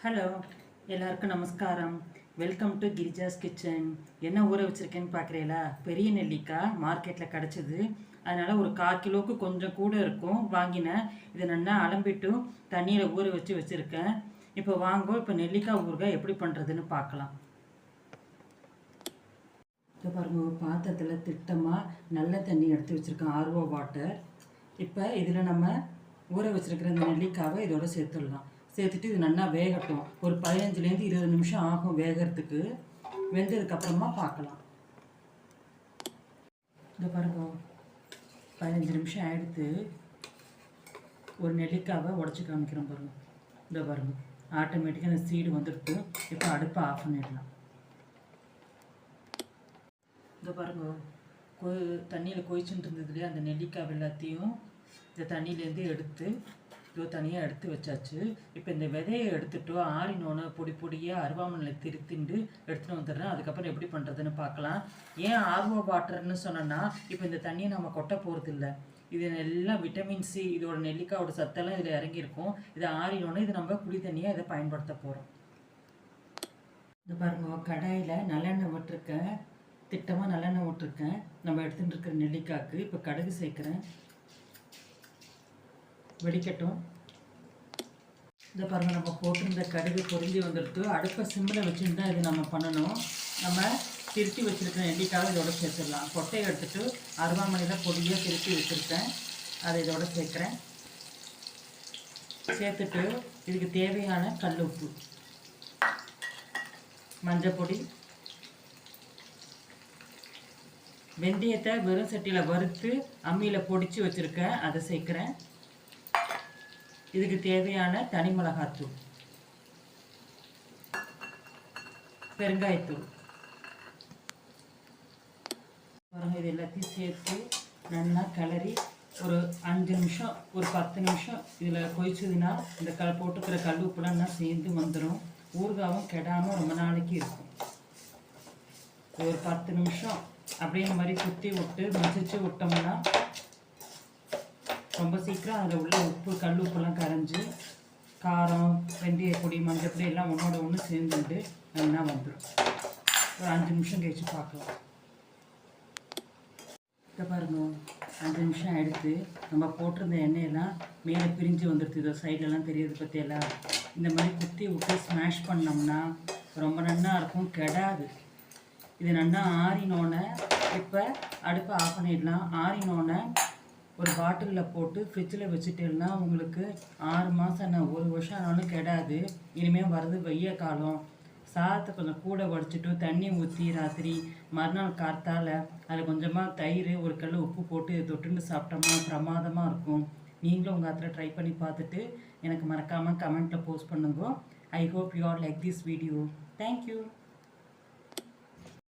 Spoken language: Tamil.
ஹலோ, எல்லாருக்கும் நமஸ்காரம். Welcome to Girija's kitchen. என்ன ஊற வச்சுருக்கேன்னு பார்க்குறீங்களா? பெரிய நெல்லிக்காய் மார்க்கெட்டில் கிடச்சிது. அதனால் ஒரு 1/4 கிலோவுக்கு கொஞ்சம் கூட இருக்கும் வாங்கினேன். இதை நல்லா அலம்பிட்டு தண்ணியில் ஊற வச்சுருக்கேன். இப்போ வாங்க, இப்போ நெல்லிக்காய் ஊறுகாய் எப்படி பண்ணுறதுன்னு பார்க்கலாம். இப்போ பாருங்க, ஒரு பாத்திரத்தில் திட்டமாக நல்ல தண்ணி எடுத்து வச்சுருக்கேன், ஆர்ஓ வாட்டர். இப்போ இதில் நம்ம ஊற வச்சுருக்கிற இந்த நெல்லிக்காவை இதோட சேர்த்துடலாம். சேர்த்துட்டு இது நல்லா வேகட்டும். ஒரு 15லேருந்து 20 நிமிஷம் ஆகும் வேகிறதுக்கு. வெந்ததுக்கப்புறமா பார்க்கலாம். இந்த பாருங்க, 15 நிமிஷம் ஆகிடுத்து. ஒரு நெல்லிக்காவை உடச்சி காமிக்கிறோம் பாருங்க. இந்த பாருங்க, ஆட்டோமேட்டிக்காக அந்த சீடு வந்துடுத்து. இப்போ அடுப்பை ஆஃப் பண்ணிடலாம். இந்த பாருங்க, தண்ணியில் கொதிச்சுட்டு இருந்ததுலேயே அந்த நெல்லிக்காய் எல்லாத்தையும் இந்த தண்ணியிலேருந்து எடுத்து இதோ தனியாக எடுத்து வச்சாச்சு. இப்போ இந்த விதையை எடுத்துட்டோ ஆறினோன்னு பொடி பொடியாக அருவாமனையில் திருத்திண்டு எடுத்துகிட்டு வந்துடுறேன். அதுக்கப்புறம் எப்படி பண்ணுறதுன்னு பார்க்கலாம். ஏன் ஆர்வோ வாட்டர்னு சொன்னோன்னா, இப்போ இந்த தண்ணியை நம்ம கொட்ட போகிறதில்ல. இது எல்லாம் விட்டமின் சி, இதோட நெல்லிக்காயோட சத்தெல்லாம் இதில் இறங்கியிருக்கும். இதை ஆறினோன்னு இது நம்ம குடி தண்ணியாக இதை பயன்படுத்த போகிறோம். இது பாருங்க, கடாயில் நல்லெண்ணெய் விட்டுருக்கேன். திட்டமாக நல்லெண்ணெய் விட்டுருக்கேன். நம்ம எடுத்துகிட்டு இருக்கிற நெல்லிக்காய்க்கு இப்போ கடுகு சேர்க்குறேன். வெடிக்கட்டும். இந்த பாருங்கள், நம்ம போட்டிருந்த கடுகு பொரிஞ்சு வந்துடுத்து. அடுப்பை சிம்மில் வச்சுன்னு தான் இது நம்ம பண்ணணும். நம்ம திருத்தி வச்சுருக்கிற நெல்லிக்காவை இதோட சேர்த்துடலாம். கொட்டையை எடுத்துகிட்டு அருவாமனையில் பொடியாக திருத்தி வச்சுருக்கேன், அதை இதோட சேர்க்குறேன். சேர்த்துட்டு இதுக்கு தேவையான கல் உப்பு, மஞ்சள் பொடி, வெந்தயத்தை வெறும் சட்டியில் வறுத்து அம்மியில் பொடிச்சு வச்சுருக்கேன், அதை சேர்க்குறேன். இதுக்கு தேவையான தனி மிளகாத்தூள், பெருங்காயத்தூள். பாருங்கள், இது எல்லாத்தையும் சேர்த்து நல்லா கிளறி ஒரு 5 நிமிஷம், ஒரு 10 நிமிஷம் இதில் கொதிச்சதுன்னா இந்த போட்டுக்கிற கல் உப்புலாம் நல்லா சேர்ந்து வந்துடும். ஊறுகாவும் கெடாமல் ரொம்ப நாளைக்கு இருக்கும். ஒரு 10 நிமிஷம் அப்படியே இந்த மாதிரி குத்தி விட்டு மசிச்சு விட்டோம்னா ரொம்ப சீக்கிரம் அதில் உள்ள உப்பு, கல் உப்புலாம் கரைஞ்சி காரம், வெந்தய பொடி, மஞ்சள் பொடி எல்லாம் ஒன்றோட ஒன்று சேர்ந்துட்டு நல்லா வந்துடும். ஒரு 5 நிமிஷம் கழிச்சு பார்க்கலாம். இதை பாருங்க, 5 நிமிஷம் எடுத்து நம்ம போட்டிருந்த எண்ணெயெல்லாம் மேலே பிரிஞ்சு வந்துடுது. இதோ சைட்லலாம் தெரியுது பற்றியெல்லாம். இந்த மாதிரி குத்தி விட்டு ஸ்மாஷ் பண்ணோம்னா ரொம்ப நல்லா இருக்கும், கெடாது. இது நல்லா ஆறினோன்னே இப்போ அடுப்பை ஆஃப் பண்ணிடலாம். ஆறினோன்னே ஒரு பாட்டிலில் போட்டு ஃப்ரிட்ஜில் வச்சுட்டேன்னா உங்களுக்கு 6 மாதம், 1 வருஷம் ஆனாலும் கெடாது. இனிமேல் வர்றது வெய்ய காலம். சாதத்தை கொஞ்சம் கூட வடிச்சிட்டு தண்ணி ஊற்றி ராத்திரி மறுநாள் காத்தால் அதில் கொஞ்சமாக தயிர், ஒரு கல் உப்பு போட்டு தொட்டுன்னு சாப்பிட்டோம்னா பிரமாதமாக இருக்கும். நீங்களும் உங்கள் ஆத்தில் ட்ரை பண்ணி பார்த்துட்டு எனக்கு மறக்காமல் கமெண்ட்டில் போஸ்ட் பண்ணுங்க. I hope you are like this video. Thank you.